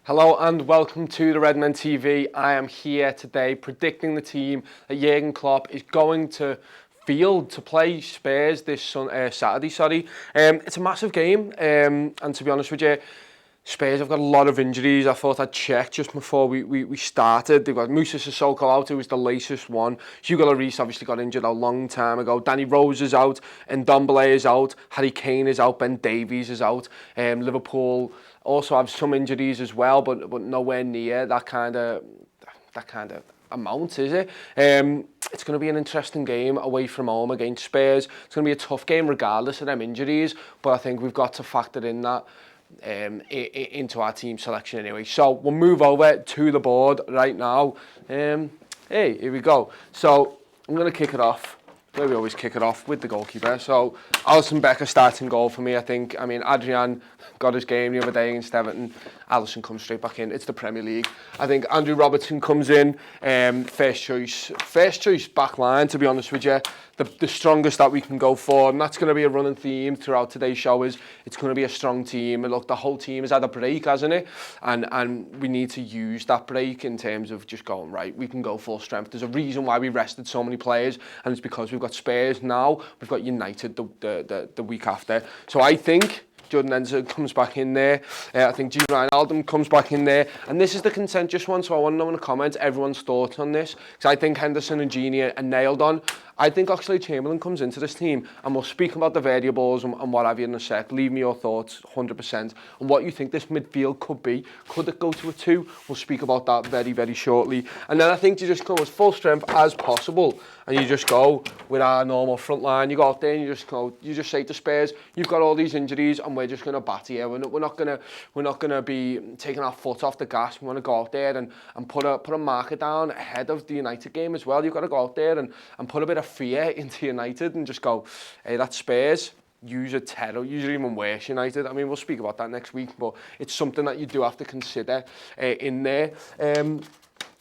Hello and welcome to the Redmen TV. I am here today predicting the team that Jurgen Klopp is going to field to play Spurs this Saturday. It's a massive game, and to be honest with you, Spurs have got a lot of injuries. I thought I'd check just before we started. They've got Moussa Sissoko out, who was the latest one. Hugo Lloris obviously got injured a long time ago. Danny Rose is out, and Ndombele is out. Harry Kane is out. Ben Davies is out. Liverpool also have some injuries as well, but nowhere near that kind of amount, is it? It's going to be an interesting game away from home against Spurs. It's going to be a tough game regardless of them injuries, but I think we've got to factor in that into our team selection anyway. So we'll move over to the board right now. Hey, here we go. So I'm going to kick it off. We always kick it off with the goalkeeper. So Alisson Becker starting goal for me, I think. I mean, Adrian got his game the other day against Everton. Alisson comes straight back in. It's the Premier League. I think Andrew Robertson comes in. First choice back line, to be honest with you. The strongest that we can go for, and that's going to be a running theme throughout today's show, is it's going to be a strong team. And look, the whole team has had a break, hasn't it? And we need to use that break in terms of just going, right, we can go full strength. There's a reason why we rested so many players, and it's because we've got Spurs now, we've got United the week after. So I think Jordan Henderson comes back in there. I think Gini Wijnaldum comes back in there. And this is the contentious one, so I want to know in the comments everyone's thoughts on this. Because I think Henderson and Gini are nailed on. I think Oxlade-Chamberlain comes into this team, and we'll speak about the variables and what have you in a sec. Leave me your thoughts, 100%, and what you think this midfield could be. Could it go to a 2? We'll speak about that very, very shortly. And then I think you just go as full strength as possible, and you just go with our normal front line. You go out there and you just say to Spurs, you've got all these injuries, and we're just going to batter you. We're not going to be taking our foot off the gas. We want to go out there and put a marker down ahead of the United game as well. You've got to go out there and put a bit of fear into United and just go, hey, that's Spurs. Usually even worse United. I mean, we'll speak about that next week, but it's something that you do have to consider in there.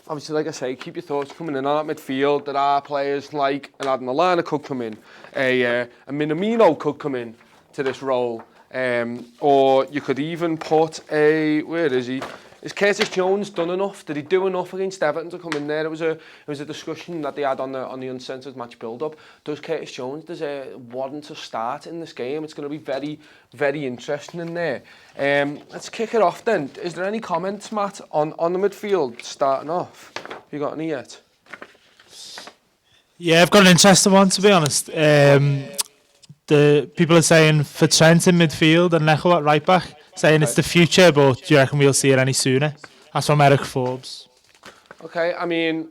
Obviously, like I say, keep your thoughts coming in on that midfield. There are players like an Adam Lallana could come in, a Minamino could come in to this role, or you could even put where is he? Is Curtis Jones done enough? Did he do enough against Everton to come in there? It was a discussion that they had on the uncensored match build-up. Does Curtis Jones warrant to start in this game? It's going to be very, very interesting in there. Let's kick it off then. Is there any comments, Matt, on the midfield starting off? Have you got any yet? Yeah, I've got an interesting one, to be honest. The people are saying for Trent in midfield and Neco at right back, saying it's the future, but do you reckon we'll see it any sooner? That's from Eric Forbes. Okay, I mean,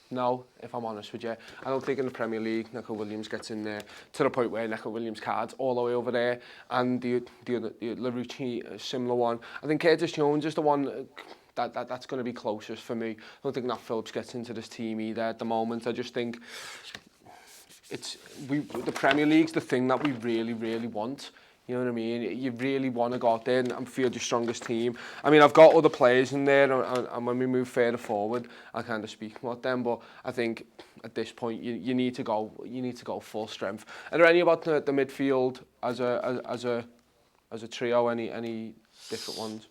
no, if I'm honest with you. I don't think in the Premier League Neco Williams gets in there to the point where Neco Williams cards all the way over there, and the Larouci, similar one. I think Curtis Jones is the one that's going to be closest for me. I don't think Nat Phillips gets into this team either at the moment. I just think the Premier League's the thing that we really, really want. You know what I mean? You really want to go out there and field your strongest team. I mean, I've got other players in there, and when we move further forward, I'll kind of speak about them. But I think at this point, you need to go full strength. Are there any about the midfield as a trio? Any different ones?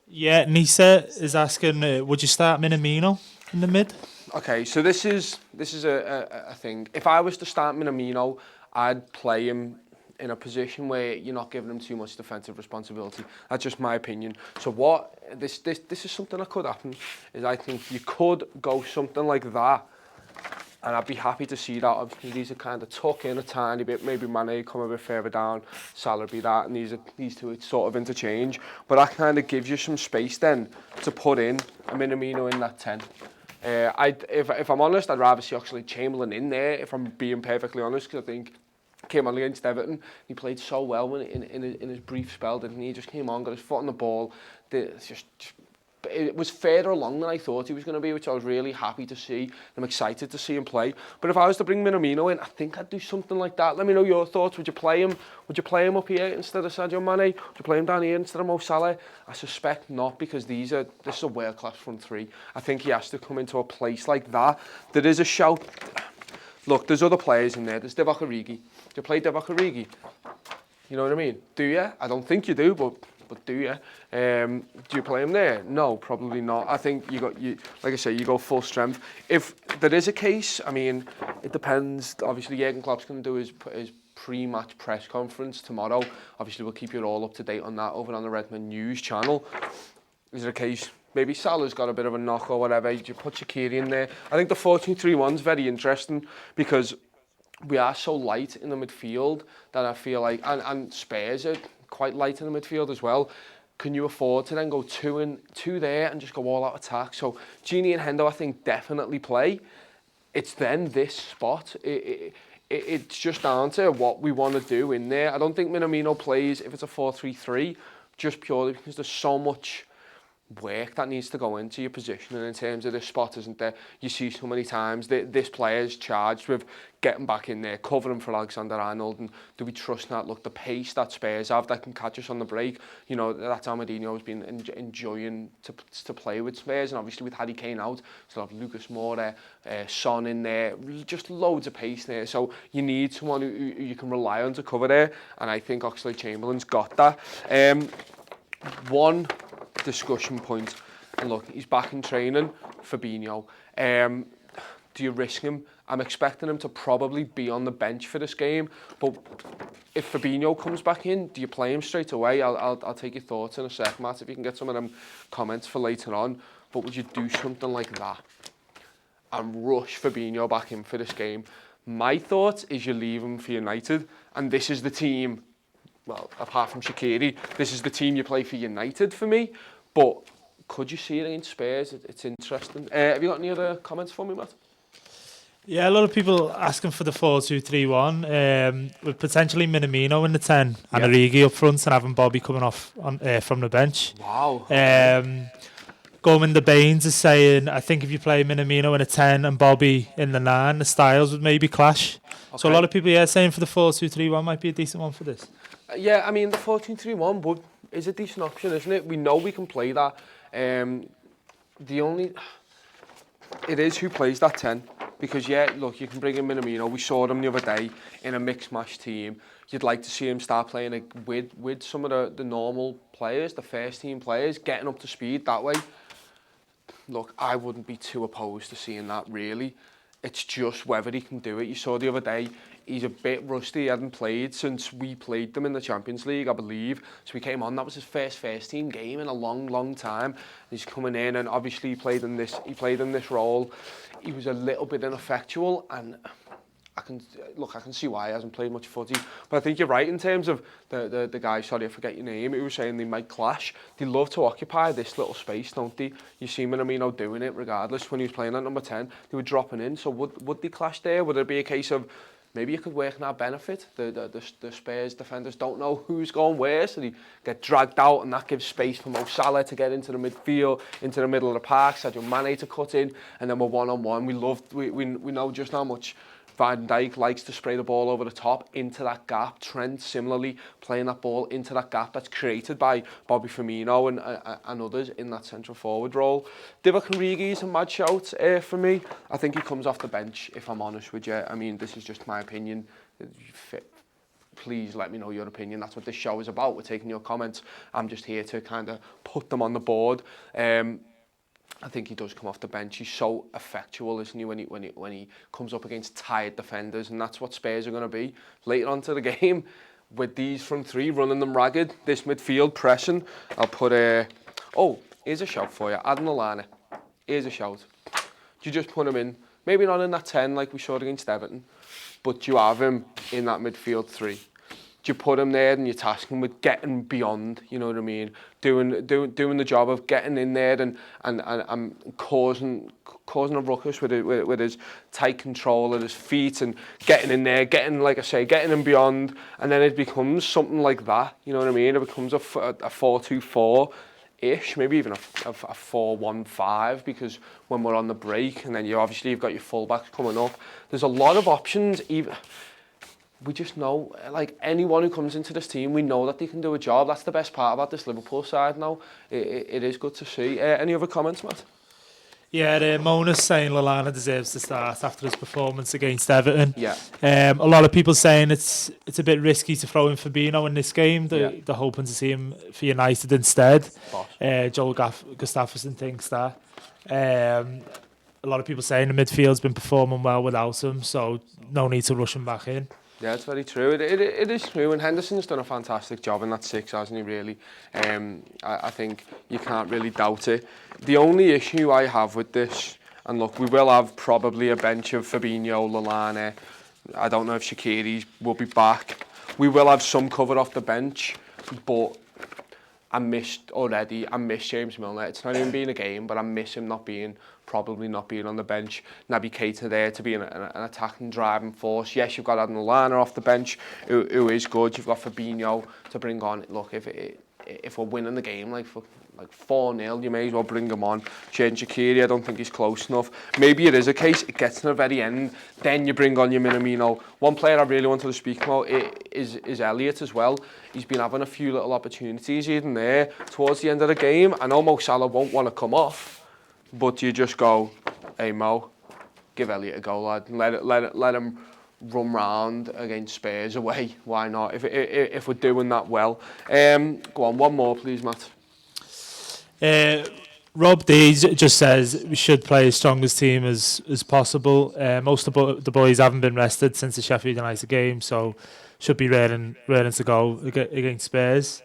Yeah, Nisa is asking, would you start Minamino in the mid? Okay, so this is a thing. If I was to start Minamino, I'd play him in a position where you're not giving him too much defensive responsibility. That's just my opinion. So this is something that could happen, is I think you could go something like that, and I'd be happy to see that. Obviously, these are kind of tuck in a tiny bit, maybe Mane come a bit further down, Salah be that, and these two sort of interchange. But that kind of gives you some space then to put in a Minamino in that 10. If I'm honest, I'd rather see Oxlade-Chamberlain in there, if I'm being perfectly honest, because I think came on against Everton, he played so well in his brief spell, didn't he? He just came on, got his foot on the ball. It was further along than I thought he was going to be, which I was really happy to see. I'm excited to see him play. But if I was to bring Minamino in, I think I'd do something like that. Let me know your thoughts. Would you play him? Would you play him up here instead of Sadio Mane? Would you play him down here instead of Mo Salah? I suspect not, because this is a world-class front three. I think he has to come into a place like that. There is a shout. Look, there's other players in there. There's Divock Origi. Do you play Divock Origi? You know what I mean? Do you? I don't think you do, but but do you? Do you play him there? No, probably not. I think like I say, you go full strength. If there is a case, I mean, it depends. Obviously, Jurgen Klopp's going to do his pre-match press conference tomorrow. Obviously, we'll keep you all up to date on that over on the Redmen News channel. Is there a case? Maybe Salah's got a bit of a knock or whatever. You put Shaqiri in there. I think the 4-2-3-1's very interesting because we are so light in the midfield that I feel like, and Spurs are quite light in the midfield as well. Can you afford to then go two there and just go all out attack? So Gini and Hendo, I think, definitely play. It's then this spot. It's just down to what we want to do in there. I don't think Minamino plays if it's a 4-3-3, just purely because there's so much work that needs to go into your position, and in terms of this spot, isn't there? You see so many times that this player's charged with getting back in there, covering for Alexander-Arnold, and do we trust that? Look, the pace that Spurs have that can catch us on the break, you know, that's how Mourinho's been enjoying to play with Spurs, and obviously with Harry Kane out, still have Lucas Moura, Son in there, just loads of pace there, so you need someone who you can rely on to cover there, and I think Oxlade-Chamberlain's got that. One discussion point, and look, he's back in training, Fabinho. Do you risk him? I'm expecting him to probably be on the bench for this game, but if Fabinho comes back in, do you play him straight away? I'll take your thoughts in a sec, Matt, if you can get some of them comments for later on, but would you do something like that and rush Fabinho back in for this game? My thought is you leave him for United, and this is the team, well, apart from Shaqiri, this is the team you play for United for me. But could you see it against Spurs? It's interesting. Have you got any other comments for me, Matt? Yeah, a lot of people asking for the 4-2-3-1 with potentially Minamino in the 10 and Origi up front and having Bobby coming off from the bench. Wow. Goldman the Baines is saying, I think if you play Minamino in a 10 and Bobby in the 9, the styles would maybe clash. Okay. So a lot of people saying for the 4-2-3-1 might be a decent one for this. Yeah, I mean, the 4-2-3-1 is a decent option, isn't it? We know we can play that. It is who plays that 10. Because, yeah, look, you can bring in Minamino. We saw him the other day in a mixed-match team. You'd like to see him start playing with some of the normal players, the first-team players, getting up to speed that way. Look, I wouldn't be too opposed to seeing that, really. It's just whether he can do it. You saw the other day, he's a bit rusty. He hadn't played since we played them in the Champions League, I believe. So he came on. That was his first team game in a long time. He's coming in, and obviously he played in this role. He was a little bit ineffectual, and I can see why he hasn't played much footy. But I think you're right in terms of the guy, sorry I forget your name, who was saying they might clash. They love to occupy this little space, don't they? You see Minamino doing it regardless when he was playing at number 10. They were dropping in, so would they clash there? Would it be a case of maybe it could work in our benefit? The Spurs defenders don't know who's going where, so they get dragged out, and that gives space for Mo Salah to get into the midfield, into the middle of the park, Sadio Mane to cut in, and then we're one-on-one. We know just how much Van Dijk likes to spray the ball over the top into that gap. Trent similarly playing that ball into that gap that's created by Bobby Firmino and others in that central forward role. Divock Origi is a mad shout for me. I think he comes off the bench, if I'm honest with you. I mean, this is just my opinion. Please let me know your opinion. That's what this show is about. We're taking your comments. I'm just here to kind of put them on the board. I think he does come off the bench. He's so effectual, isn't he, when he comes up against tired defenders, and that's what Spurs are going to be later on to the game with these front three running them ragged. This midfield pressing. I'll put here's a shout for you. Adam Lallana. Here's a shout. Do you just put him in? Maybe not in that 10 like we saw against Everton, but you have him in that midfield 3. You put him there and you task him with getting beyond, you know what I mean? Doing the job of getting in there and causing a ruckus with his tight control of his feet and getting in there, getting him beyond, and then it becomes something like that, you know what I mean? It becomes a 4-2-4-ish, maybe even a 4-1-5, because when we're on the break, and then you've got your fullbacks coming up, there's a lot of options. We just know, like, anyone who comes into this team, we know that they can do a job. That's the best part about this Liverpool side now. It is good to see. Any other comments, Matt? Yeah, Mona's saying Lallana deserves to start after his performance against Everton. Yeah. A lot of people saying it's a bit risky to throw in Fabinho in this game. Yeah. They're hoping to see him for United instead. Boss. Joel Gustafsson thinks that. A lot of people saying the midfield's been performing well without him, so no need to rush him back in. Yeah, it's very true. It is true, and Henderson's done a fantastic job in that six, hasn't he, really? I think you can't really doubt it. The only issue I have with this, and look, we will have probably a bench of Fabinho, Lallana. I don't know if Shaqiri will be back. We will have some cover off the bench, but I miss James Milner. It's not even been a game, but I miss him probably not being on the bench. Naby Keita there to be an attacking driving force. Yes, you've got Adam Lallana off the bench, who is good. You've got Fabinho to bring on. Look, if we're winning the game like 4-0, you may as well bring him on. Shaqiri, I don't think he's close enough. Maybe it is a case, it gets to the very end, then you bring on your Minamino. One player I really wanted to speak about is Elliott as well. He's been having a few little opportunities even there towards the end of the game. I know Mo Salah won't want to come off, but you just go, hey Mo, give Elliott a go, lad. Let him run round against Spurs away. Why not? If we're doing that well. Go on, one more please, Matt. Rob D just says we should play as strong as team as possible. Most of the boys haven't been rested since the Sheffield United game, so should be raring to go against Spurs.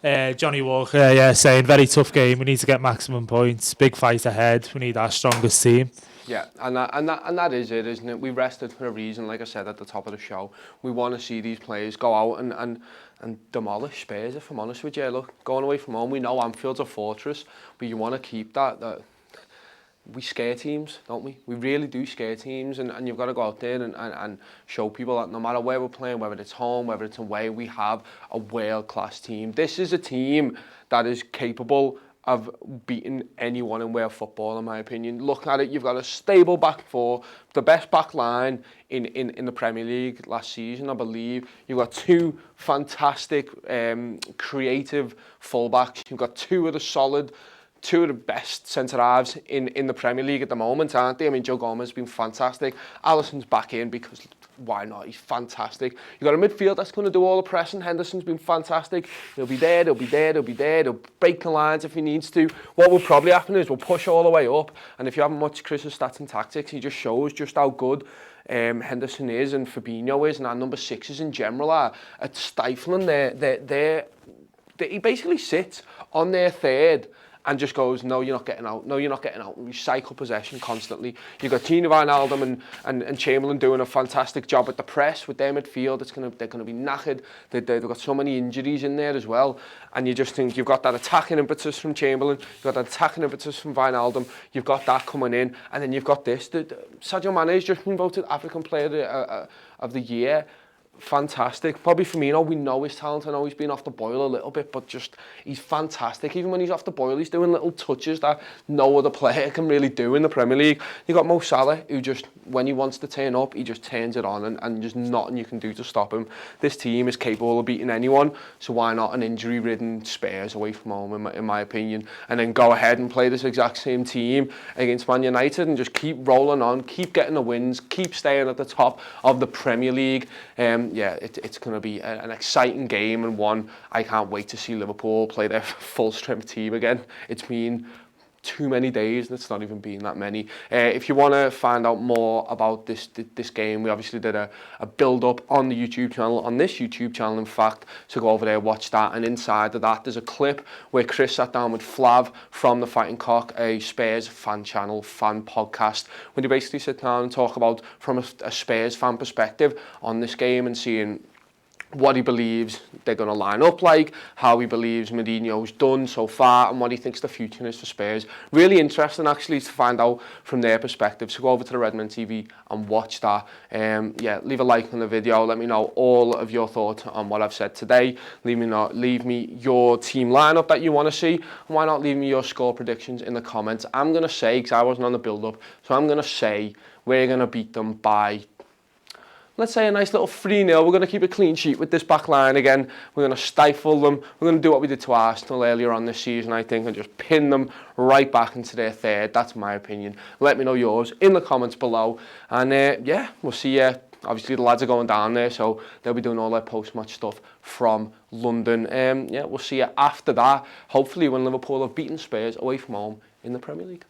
Yeah. Johnny Walker, saying very tough game. We need to get maximum points. Big fight ahead. We need our strongest team. Yeah, and that is it, isn't it? We rested for a reason, like I said at the top of the show. We want to see these players go out and demolish Spurs, if I'm honest with you. Look, going away from home, we know Anfield's a fortress, but you want to keep that we scare teams, don't we? We really do scare teams, and you've got to go out there and show people that no matter where we're playing, whether it's home, whether it's away, we have a world-class team. This is a team that is capable of beating anyone in world football, in my opinion. Look at it, you've got a stable back four, the best back line in the Premier League last season, I believe. You've got two fantastic, creative fullbacks. You've got two of the best centre-halves in the Premier League at the moment, aren't they? I mean, Joe Gomez has been fantastic. Alisson's back in because why not? He's fantastic. You've got a midfield that's going to do all the pressing. Henderson's been fantastic. He'll be there. He'll break the lines if he needs to. What will probably happen is we'll push all the way up. And if you haven't watched Chris's stats and tactics, he just shows just how good Henderson is and Fabinho is, and our number sixes in general are at stifling he basically sits on their third and just goes, no, you're not getting out. No, you're not getting out. We cycle possession constantly. You've got Gini Wijnaldum and Chamberlain doing a fantastic job at the press with their midfield. They're going to be knackered. They've got so many injuries in there as well. And you just think you've got that attacking impetus from Chamberlain. You've got that attacking impetus from Wijnaldum. You've got that coming in. And then you've got this. Sadio Mane has just been voted African Player of the Year. Fantastic. Probably Firmino, we know his talent. I know he's been off the boil a little bit, but just he's fantastic. Even when he's off the boil, he's doing little touches that no other player can really do in the Premier League. You got Mo Salah, who just, when he wants to turn up, he just turns it on, and just nothing you can do to stop him. This team is capable of beating anyone, so why not an injury-ridden Spurs away from home, in my opinion, and then go ahead and play this exact same team against Man United and just keep rolling on, keep getting the wins, keep staying at the top of the Premier League. It's going to be an exciting game, and one I can't wait to see Liverpool play their full-strength team again. It's been too many days, and it's not even been that many. If you want to find out more about this game, we obviously did a build-up on the YouTube channel, on this YouTube channel, in fact, so go over there, watch that, and inside of that, there's a clip where Chris sat down with Flav from The Fighting Cock, a Spurs fan channel, fan podcast, when they basically sit down and talk about, from a Spurs fan perspective, on this game, and seeing what he believes they're going to line up like, how he believes Mourinho's done so far, and what he thinks the future is for Spurs. Really interesting, actually, to find out from their perspective. So go over to the Redmen TV and watch that. Leave a like on the video. Let me know all of your thoughts on what I've said today. Leave me your team lineup that you want to see. And why not leave me your score predictions in the comments? I'm going to say, because I wasn't on the build-up, so I'm going to say we're going to beat them by, let's say a nice little 3-0. We're going to keep a clean sheet with this back line again. We're going to stifle them. We're going to do what we did to Arsenal earlier on this season, I think, and just pin them right back into their third. That's my opinion. Let me know yours in the comments below. And yeah, we'll see you. Obviously, the lads are going down there, so they'll be doing all their post-match stuff from London. Yeah, we'll see you after that, hopefully when Liverpool have beaten Spurs away from home in the Premier League.